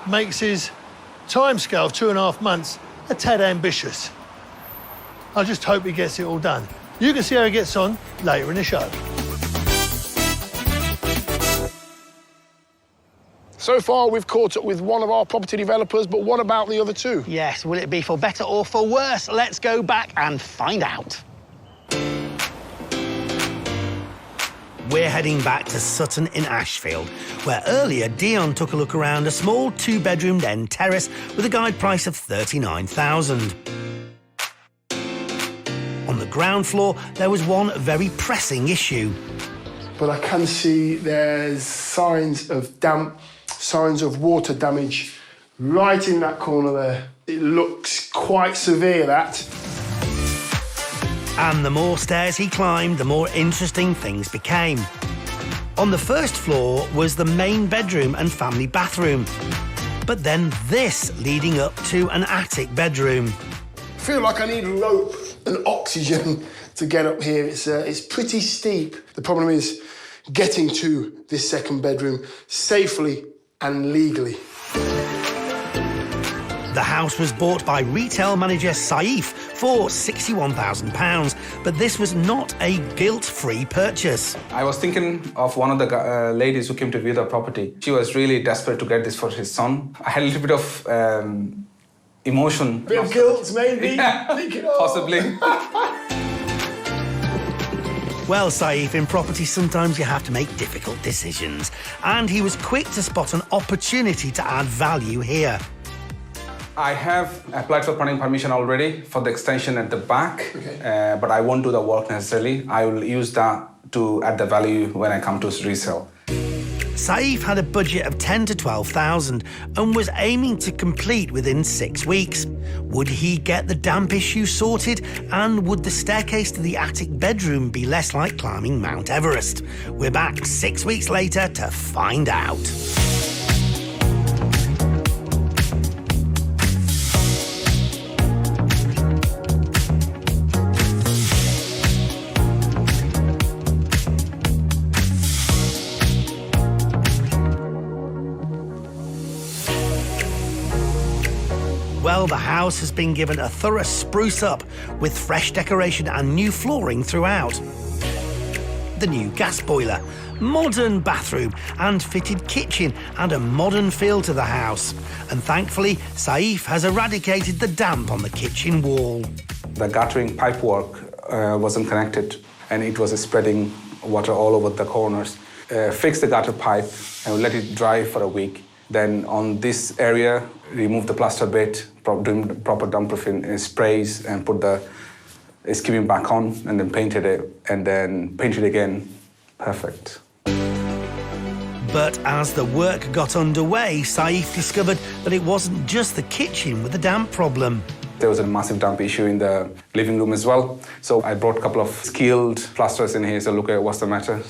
makes his timescale of 2.5 months a tad ambitious. I just hope he gets it all done. You can see how he gets on later in the show. So far, we've caught up with one of our property developers, but what about the other two? Yes, will it be for better or for worse? Let's go back and find out. We're heading back to Sutton in Ashfield, where earlier Dion took a look around a small 2-bedroomed end terrace with a guide price of $39,000. On the ground floor, there was one very pressing issue. But I can see there's signs of damp, signs of water damage right in that corner there. It looks quite severe, that. And the more stairs he climbed, the more interesting things became. On the first floor was the main bedroom and family bathroom. But then this leading up to an attic bedroom. I feel like I need rope and oxygen to get up here. It's pretty steep. The problem is getting to this second bedroom safely and legally. The house was bought by retail manager Saif for £61,000, but this was not a guilt-free purchase. I was thinking of one of the ladies who came to view the property. She was really desperate to get this for his son. I had a little bit of emotion. Bit of guilt, maybe? Yeah, possibly. Well, Saif, in property, sometimes you have to make difficult decisions. And he was quick to spot an opportunity to add value here. I have applied for planning permission already for the extension at the back, okay. But I won't do the work necessarily. I will use that to add the value when I come to resell. Saif had a budget of 10 to 12,000 and was aiming to complete within 6 weeks. Would he get the damp issue sorted, and would the staircase to the attic bedroom be less like climbing Mount Everest? We're back 6 weeks later to find out. Meanwhile, the house has been given a thorough spruce up with fresh decoration and new flooring throughout. The new gas boiler, modern bathroom and fitted kitchen and a modern feel to the house. And thankfully, Saif has eradicated the damp on the kitchen wall. The guttering pipework wasn't connected and it was spreading water all over the corners. Fix the gutter pipe and let it dry for a week. Then on this area, remove the plaster bit, doing the proper damp-proofing sprays and put the skimming back on and then painted it and then painted again. Perfect. But as the work got underway, Saif discovered that it wasn't just the kitchen with the damp problem. There was a massive damp issue in the living room as well. So I brought a couple of skilled plasterers in here to look at what's the matter.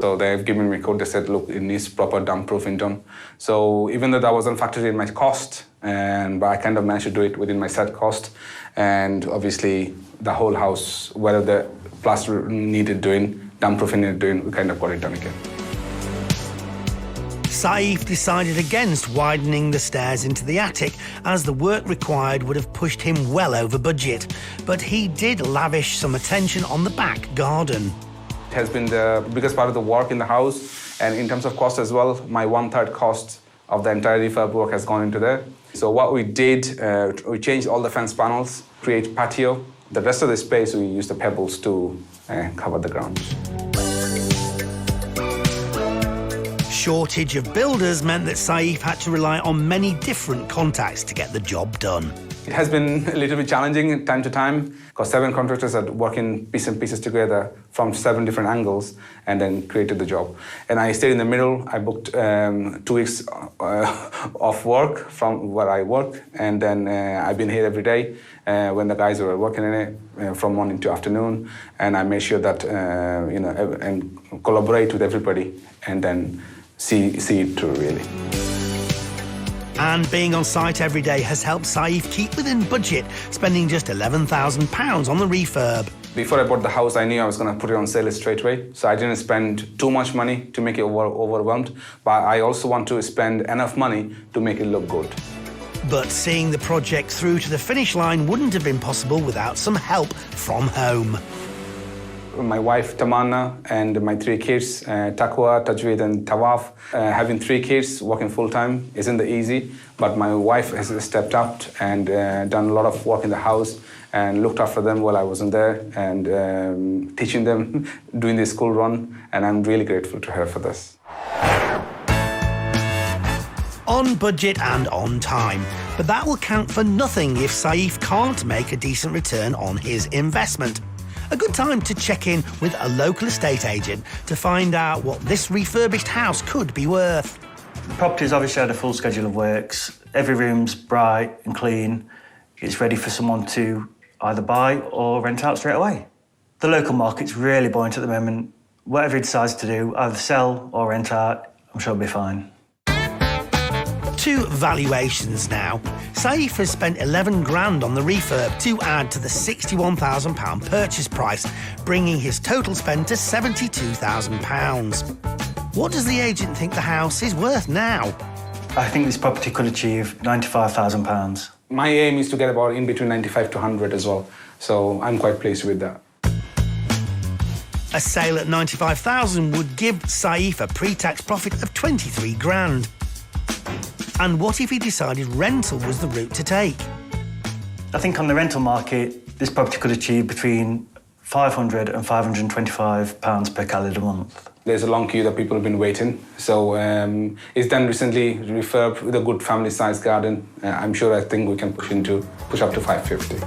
So they've given me a code, they said, look, it needs proper damp-proofing done. So even though that wasn't factored in my cost, but I kind of managed to do it within my set cost. And obviously, the whole house, whether the plaster needed doing, damp-proofing needed doing, we kind of got it done again. Saif decided against widening the stairs into the attic, as the work required would have pushed him well over budget. But he did lavish some attention on the back garden. It has been the biggest part of the work in the house, and in terms of cost as well, my 1/3 cost of the entire refurb work has gone into there. So what we did, we changed all the fence panels, create patio. The rest of the space, we used the pebbles to cover the ground. Shortage of builders meant that Saif had to rely on many different contacts to get the job done. It has been a little bit challenging time to time, because 7 contractors are working piece and pieces together from 7 different angles and then created the job. And I stayed in the middle. I booked 2 weeks of work from where I work, and then I've been here every day when the guys were working in it from morning to afternoon, and I made sure that, and collaborate with everybody and then see it through, really. And being on site every day has helped Saif keep within budget, spending just £11,000 on the refurb. Before I bought the house, I knew I was going to put it on sale straight away, so I didn't spend too much money to make it overwhelmed, but I also want to spend enough money to make it look good. But seeing the project through to the finish line wouldn't have been possible without some help from home. My wife, Tamanna, and my 3 kids, Taqwa, Tajweed, and Tawaf. Having 3 kids, working full-time isn't easy, but my wife has stepped up and done a lot of work in the house and looked after them while I wasn't there and teaching them, doing the school run, and I'm really grateful to her for this. On budget and on time, but that will count for nothing if Saif can't make a decent return on his investment. A good time to check in with a local estate agent to find out what this refurbished house could be worth. The property's obviously had a full schedule of works. Every room's bright and clean. It's ready for someone to either buy or rent out straight away. The local market's really buoyant at the moment. Whatever he decides to do, either sell or rent out, I'm sure it'll be fine. To valuations now. Saif has spent 11 grand on the refurb to add to the £61,000 purchase price, bringing his total spend to £72,000. What does the agent think the house is worth now? I think this property could achieve £95,000. My aim is to get about in between 95 to 100 as well, so I'm quite pleased with that. A sale at 95,000 would give Saif a pre-tax profit of 23 grand. And what if he decided rental was the route to take? I think on the rental market, this property could achieve between £500 and £525 per calendar month. There's a long queue that people have been waiting. So it's done recently, refurbed with a good family-sized garden. I think we can push up to 550.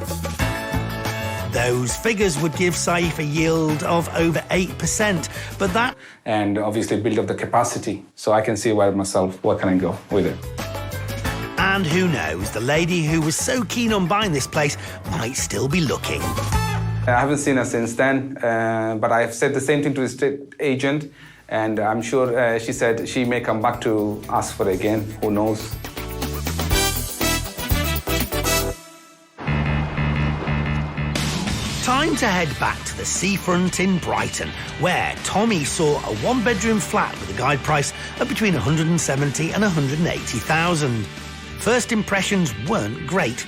Those figures would give Saif a yield of over 8%, but that... And obviously build up the capacity, so I can see where can I go with it. And who knows, the lady who was so keen on buying this place might still be looking. I haven't seen her since then, but I've said the same thing to the estate agent, and I'm sure she said she may come back to ask for it again. Who knows? Time to head back to the seafront in Brighton, where Tommy saw a one-bedroom flat with a guide price of between 170 and 180,000. First impressions weren't great.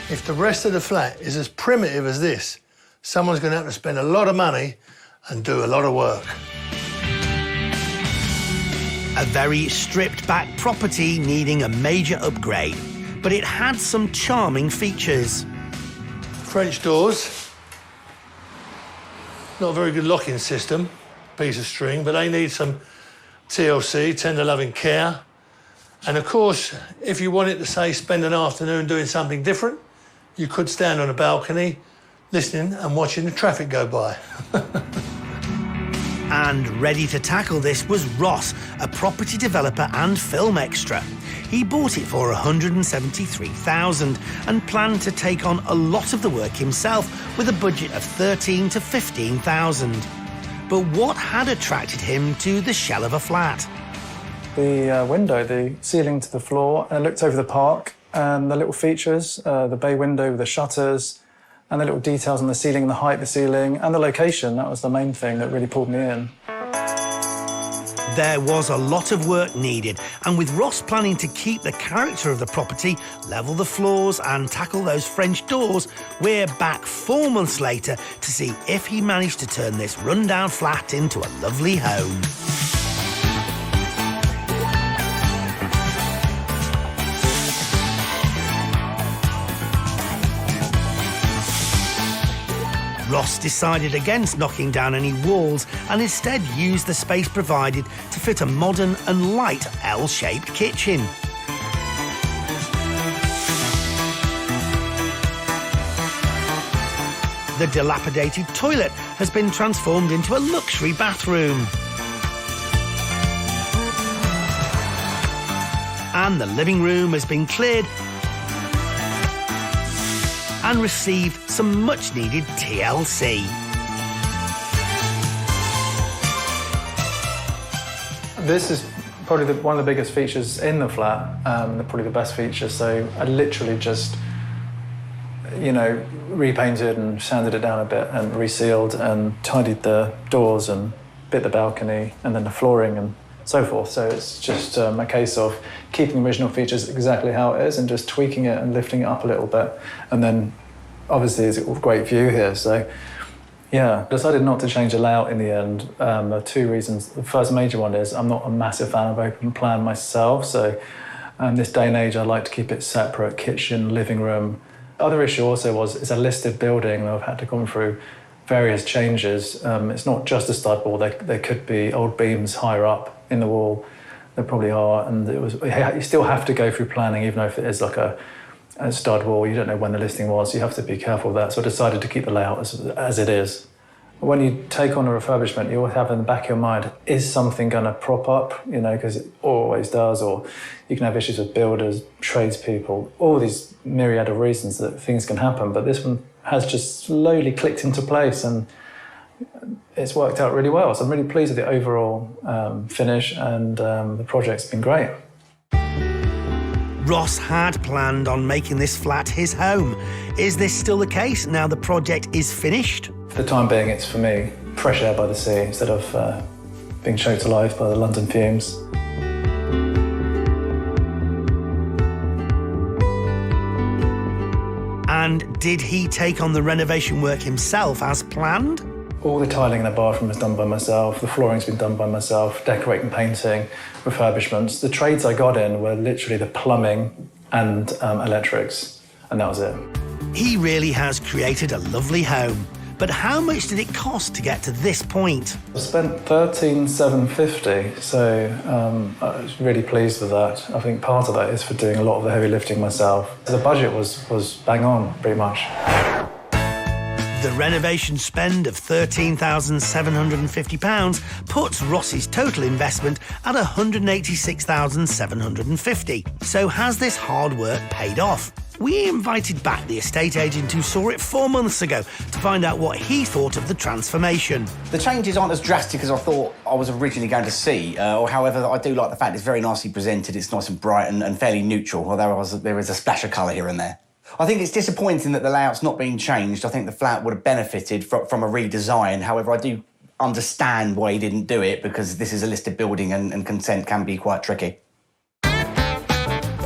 If the rest of the flat is as primitive as this, someone's going to have to spend a lot of money and do a lot of work. A very stripped-back property needing a major upgrade, but it had some charming features. French doors. Not a very good locking system, piece of string, but they need some TLC, tender loving care. And of course, if you wanted to, say, spend an afternoon doing something different, you could stand on a balcony, listening and watching the traffic go by. And ready to tackle this was Ross, a property developer and film extra. He bought it for 173,000 and planned to take on a lot of the work himself with a budget of 13 to 15,000. But what had attracted him to the shell of a flat? The window, the ceiling to the floor, and looked over the park, and the little features, the bay window with the shutters, and the little details on the ceiling, and the height of the ceiling, and the location. That was the main thing that really pulled me in. There was a lot of work needed, and with Ross planning to keep the character of the property, level the floors and tackle those French doors, we're back 4 months later to see if he managed to turn this rundown flat into a lovely home. Ross decided against knocking down any walls and instead used the space provided to fit a modern and light L-shaped kitchen. The dilapidated toilet has been transformed into a luxury bathroom. And the living room has been cleared and received some much-needed TLC. This is probably one of the biggest features in the flat, probably the best feature. So I literally just, repainted and sanded it down a bit and resealed and tidied the doors and bit the balcony and then the flooring and so forth. So it's just a case of keeping the original features exactly how it is and just tweaking it and lifting it up a little bit. And then obviously it's a great view here. So yeah, decided not to change the layout in the end. There are two reasons. The first major one is I'm not a massive fan of open plan myself. So this day and age, I like to keep it separate, kitchen, living room. Other issue also was it's a listed building and I've had to go through various changes. It's not just a stud wall. There could be old beams higher up in the wall. There probably are. And you still have to go through planning, even though if it is like a stud wall, you don't know when the listing was. You have to be careful of that. So I decided to keep the layout as it is. When you take on a refurbishment, you always have in the back of your mind, is something going to prop up? Because it always does. Or you can have issues with builders, tradespeople, all these myriad of reasons that things can happen. But this one has just slowly clicked into place and it's worked out really well. So I'm really pleased with the overall finish and the project's been great. Ross had planned on making this flat his home. Is this still the case now the project is finished? For the time being, it's for me, fresh air by the sea instead of being choked alive by the London fumes. And did he take on the renovation work himself as planned? All the tiling in the bathroom was done by myself, the flooring's been done by myself, decorating, painting, refurbishments. The trades I got in were literally the plumbing and electrics, and that was it. He really has created a lovely home. But how much did it cost to get to this point? I spent $13,750, so I was really pleased with that. I think part of that is for doing a lot of the heavy lifting myself. The budget was bang on, pretty much. The renovation spend of £13,750 puts Ross's total investment at £186,750. So has this hard work paid off? We invited back the estate agent who saw it 4 months ago to find out what he thought of the transformation. The changes aren't as drastic as I thought I was originally going to see, or however, I do like the fact it's very nicely presented, it's nice and bright and fairly neutral, although there is a splash of colour here and there. I think it's disappointing that the layout's not being changed. I think the flat would have benefited from a redesign. However, I do understand why he didn't do it, because this is a listed building and consent can be quite tricky.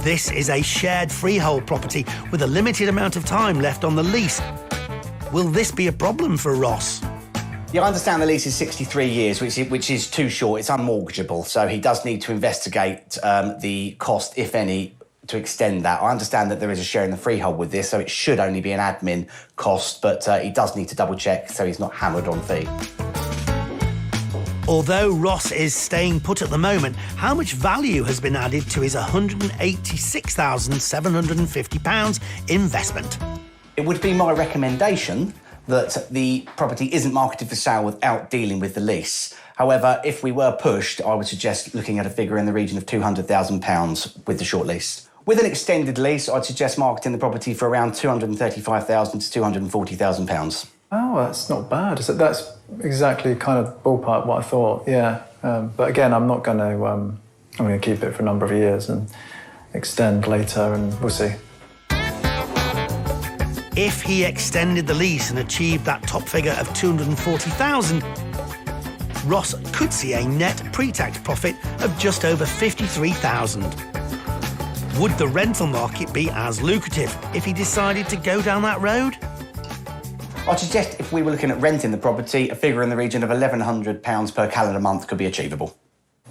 This is a shared freehold property with a limited amount of time left on the lease. Will this be a problem for Ross? Yeah, I understand the lease is 63 years, which is too short. It's unmortgageable, so he does need to investigate the cost, if any, to extend that. I understand that there is a share in the freehold with this, so it should only be an admin cost, but he does need to double-check so he's not hammered on fee. Although Ross is staying put at the moment, how much value has been added to his £186,750 investment? It would be my recommendation that the property isn't marketed for sale without dealing with the lease. However, if we were pushed, I would suggest looking at a figure in the region of £200,000 with the short lease. With an extended lease, I'd suggest marketing the property for around £235,000 to £240,000. Oh, that's not bad. That's exactly kind of ballpark what I thought, yeah. But again, I'm not going to... I'm going to keep it for a number of years and extend later, and we'll see. If he extended the lease and achieved that top figure of £240,000, Ross could see a net pre-tax profit of just over £53,000. Would the rental market be as lucrative if he decided to go down that road? I'd suggest if we were looking at renting the property, a figure in the region of £1,100 per calendar month could be achievable.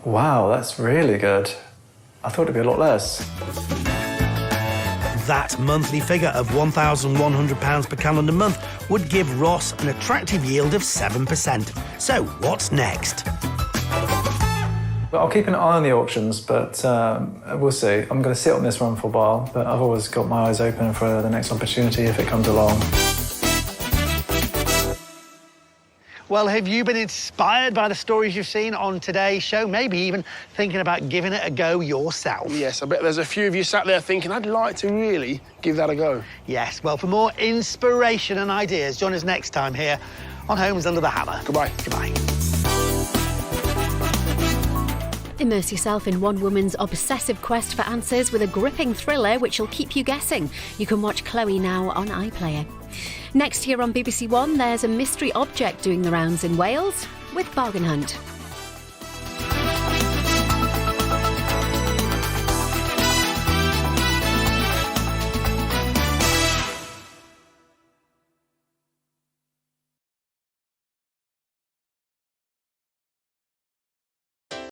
Wow, that's really good. I thought it'd be a lot less. That monthly figure of £1,100 per calendar month would give Ross an attractive yield of 7%. So what's next? Well, I'll keep an eye on the auctions, but we'll see. I'm going to sit on this one for a while, but I've always got my eyes open for the next opportunity if it comes along. Well, have you been inspired by the stories you've seen on today's show? Maybe even thinking about giving it a go yourself? Yes, I bet there's a few of you sat there thinking, I'd like to really give that a go. Yes, well, for more inspiration and ideas, join us next time here on Homes Under the Hammer. Goodbye. Goodbye. Immerse yourself in one woman's obsessive quest for answers with a gripping thriller which will keep you guessing. You can watch Chloe now on iPlayer. Next here on BBC One, there's a mystery object doing the rounds in Wales with Bargain Hunt.